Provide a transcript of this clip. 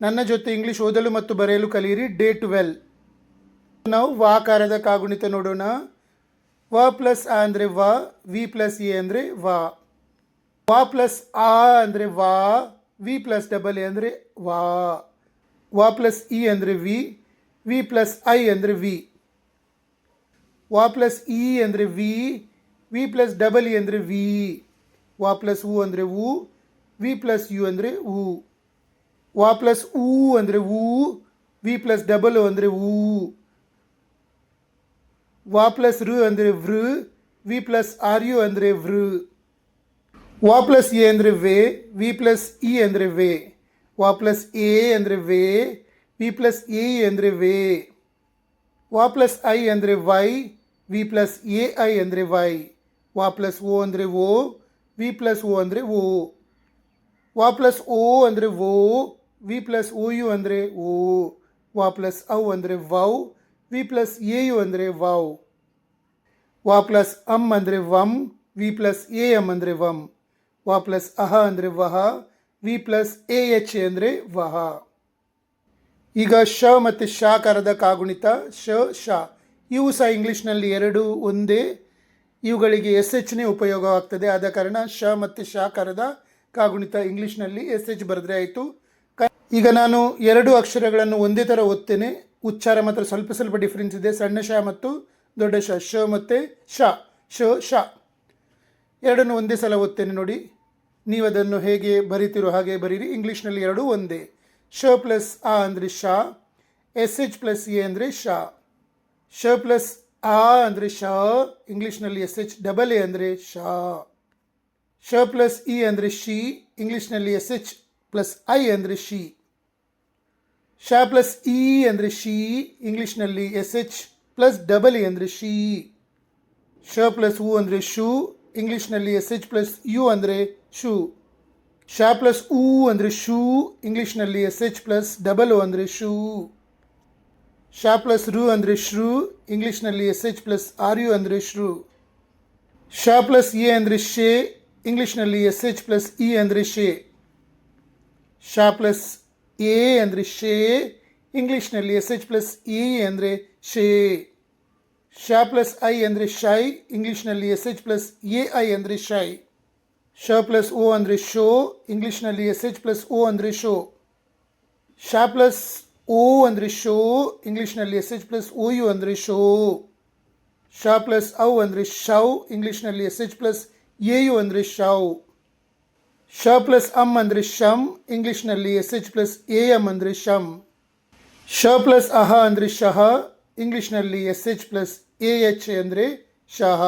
ನನ್ನ ಜೊತೆ ಇಂಗ್ಲಿಷ್ ಓದಲು ಮತ್ತು ಬರೆಯಲು ಕಲಿಯಿರಿ. ಡೇ 12. ನಾವು ವಾಕಾರದ ಕಾಗುಣಿತ ನೋಡೋಣ. ವ ಪ್ಲಸ್ ಆ ಅಂದರೆ ವ, ವಿ ಪ್ಲಸ್ ಎ ಅಂದರೆ ವ. ವ ಪ್ಲಸ್ ಆ ಅಂದರೆ ವಾ, ವಿ ಪ್ಲಸ್ ಡಬಲ್ ಎ ಅಂದರೆ ವಾ. ವ ಪ್ಲಸ್ ಇ ಅಂದರೆ ವಿ ಪ್ಲಸ್ ಐ ಅಂದರೆ ವಿ. ವ ಪ್ಲಸ್ ಇ ಅಂದರೆ ವಿ ಪ್ಲಸ್ ಡಬಲ್ ಇ ಅಂದರೆ ವಿ. ವ ಪ್ಲಸ್ ಉ ಅಂದರೆ ವಿ ಪ್ಲಸ್ ಯು ಅಂದರೆ ಉ. ವ ಪ್ಲಸ್ ಉ ಅಂದರೆ ವಿ ಪ್ಲಸ್ ಡಬಲ್ ಒ ಅಂದರೆ ಊ. ವ ಪ್ಲಸ್ ರು ಅಂದರೆ ವಿ ಪ್ಲಸ್ ಆರ್ ಯು ಅಂದರೆ ವೃ. ವ ಪ್ಲಸ್ ಎ ಅಂದರೆ ವಿ ಪ್ಲಸ್ ಇ ಅಂದರೆ ವೇ. ವ ಪ್ಲಸ್ ಎ ಅಂದರೆ ವಿ ಪ್ಲಸ್ ಎ ಅಂದರೆ ವೇ. ವ ಪ್ಲಸ್ ಐ ಅಂದರೆ ವಿ ಪ್ಲಸ್ ಎ ಐ ಅಂದರೆ ವೈ. ವ ಪ್ಲಸ್ ಓ ಅಂದರೆ ವಿ ಪ್ಲಸ್ ಓ ಅಂದರೆ ಓ. ವ ಪ್ಲಸ್ ಓ ಅಂದರೆ ವಿ ಪ್ಲಸ್ ಓ ಯು ಅಂದರೆ ಓ. ವ ಪ್ಲಸ್ ಔ ಅಂದರೆ ವೌ, ವಿ ಪ್ಲಸ್ ಎ ಯು ಅಂದರೆ ವೌ. ವ ಪ್ಲಸ್ ಅಮ್ ಅಂದರೆ ವಮ್, ವಿ ಪ್ಲಸ್ ಎ ಎಮ್ ಅಂದರೆ ವಮ್. ವ ಪ್ಲಸ್ ಅಹ ಅಂದರೆ ವಹ, V plus A H A ಅಂದರೆ ವಹ. ಈಗ ಶ ಮತ್ತು ಶಾಕಾರದ ಕಾಗುಣಿತ ಶ. ಇವು ಸಹ ಇಂಗ್ಲೀಷ್ನಲ್ಲಿ ಎರಡು ಒಂದೇ. ಇವುಗಳಿಗೆ ಎಸ್ ಎಚ್ನೇ ಉಪಯೋಗವಾಗ್ತದೆ. ಆದ ಕಾರಣ ಶ ಮತ್ತು ಶಾಕಾರದ ಕಾಗುಣಿತ ಇಂಗ್ಲೀಷ್ನಲ್ಲಿ ಎಸ್ ಎಚ್ ಬರೆದ್ರೆ ಆಯಿತು. ಈಗ ನಾನು ಎರಡು ಅಕ್ಷರಗಳನ್ನು ಒಂದೇ ಥರ ಓದ್ತೇನೆ. ಉಚ್ಚಾರ ಮಾತ್ರ ಸ್ವಲ್ಪ ಸ್ವಲ್ಪ ಡಿಫ್ರೆನ್ಸ್ ಇದೆ. ಸಣ್ಣ ಶ ಮತ್ತು ದೊಡ್ಡ ಶ ಮತ್ತು ಶ ಎರಡನ್ನು ಒಂದೇ ಸಲ ಓದ್ತೇನೆ ನೋಡಿ. ನೀವು ಅದನ್ನು ಹೇಗೆ ಬರಿತೀರೋ ಹಾಗೆ ಬರೀರಿ. ಇಂಗ್ಲೀಷ್ನಲ್ಲಿ ಎರಡೂ ಒಂದೇ. ಶ ಪ್ಲಸ್ ಆ ಅಂದರೆ ಶಾ, ಎಸ್ ಎಚ್ ಪ್ಲಸ್ ಎ ಅಂದರೆ ಶಾ. ಶ ಪ್ಲಸ್ ಆ ಅಂದರೆ ಶಾ, ಇಂಗ್ಲೀಷ್ನಲ್ಲಿ ಎಸ್ ಎಚ್ ಡಬಲ್ ಎ ಅಂದರೆ ಶಾ. ಶ ಪ್ಲಸ್ ಇ ಅಂದರೆ ಶಿ, ಇಂಗ್ಲೀಷ್ನಲ್ಲಿ ಎಸ್ ಎಚ್ ಪ್ಲಸ್ ಐ ಅಂದರೆ ಶಿ. ಶ ಪ್ಲಸ್ ಇ ಅಂದರೆ ಶಿ, ಇಂಗ್ಲೀಷ್ನಲ್ಲಿ S H plus double E ಅಂದರೆ ಶಿ. ಶ ಪ್ಲಸ್ ಉ ಅಂದರೆ ಶೂ, ಇಂಗ್ಲೀಷ್ನಲ್ಲಿ ಎಸ್ ಎಚ್ ಪ್ಲಸ್ ಯು ಅಂದರೆ ಶೂ. ಶ ಪ್ಲಸ್ ಉ ಅಂದರೆ ಶೂ, ಇಂಗ್ಲೀಷ್ನಲ್ಲಿ S H plus double O ಅಂದರೆ ಶೂ. ಶ ಪ್ಲಸ್ ರು ಅಂದರೆ ಶ್ರೂ, ಇಂಗ್ಲೀಷ್ನಲ್ಲಿ S H plus R U ಅಂದರೆ ಶ್ರೂ. ಶ ಪ್ಲಸ್ ಎ ಅಂದರೆ ಶೇ, ಇಂಗ್ಲೀಷ್ನಲ್ಲಿ ಎಸ್ ಎಚ್ ಪ್ಲಸ್ ಇ ಅಂದರೆ ಶೇ. ಶ ಪ್ಲಸ್ ಎ ಅಂದರೆ ಶೇ, ಇಂಗ್ಲೀಷ್ನಲ್ಲಿ ಎಸ್ ಎಚ್ ಪ್ಲಸ್ ಇ ಅಂದರೆ ಶೇ. ಶ ಪ್ಲಸ್ ಐ ಅಂದರೆ ಶೈ, ಇಂಗ್ಲೀಷ್ನಲ್ಲಿ S H plus A I ಅಂದರೆ ಶೈ. ಶ ಪ್ಲಸ್ ಓ ಅಂದರೆ ಶೋ, ಇಂಗ್ಲೀಷ್ನಲ್ಲಿ ಎಸ್ ಎಚ್ ಪ್ಲಸ್ ಓ ಅಂದರೆ ಶೋ. ಶ ಪ್ಲಸ್ ಓ ಅಂದರೆ ಶೋ, ಇಂಗ್ಲೀಷ್ನಲ್ಲಿ S H plus O U ಅಂದರೆ ಶೋ. ಶ ಪ್ಲಸ್ ಔ ಅಂದರೆ ಶೌ, ಇಂಗ್ಲೀಷ್ನಲ್ಲಿ S H plus A U ಅಂದರೆ ಶೌ. ಶ ಪ್ಲಸ್ ಅಮ್ ಅಂದರೆ ಶಮ್, ಇಂಗ್ಲೀಷ್ನಲ್ಲಿ S H plus A M ಅಂದರೆ ಶಮ್. ಶ ಪ್ಲಸ್ ಅಹ ಅಂದರೆ ಶಹ, ಇಂಗ್ಲೀಷ್ನಲ್ಲಿ S H plus A H ಅಂದರೆ ಶಹ.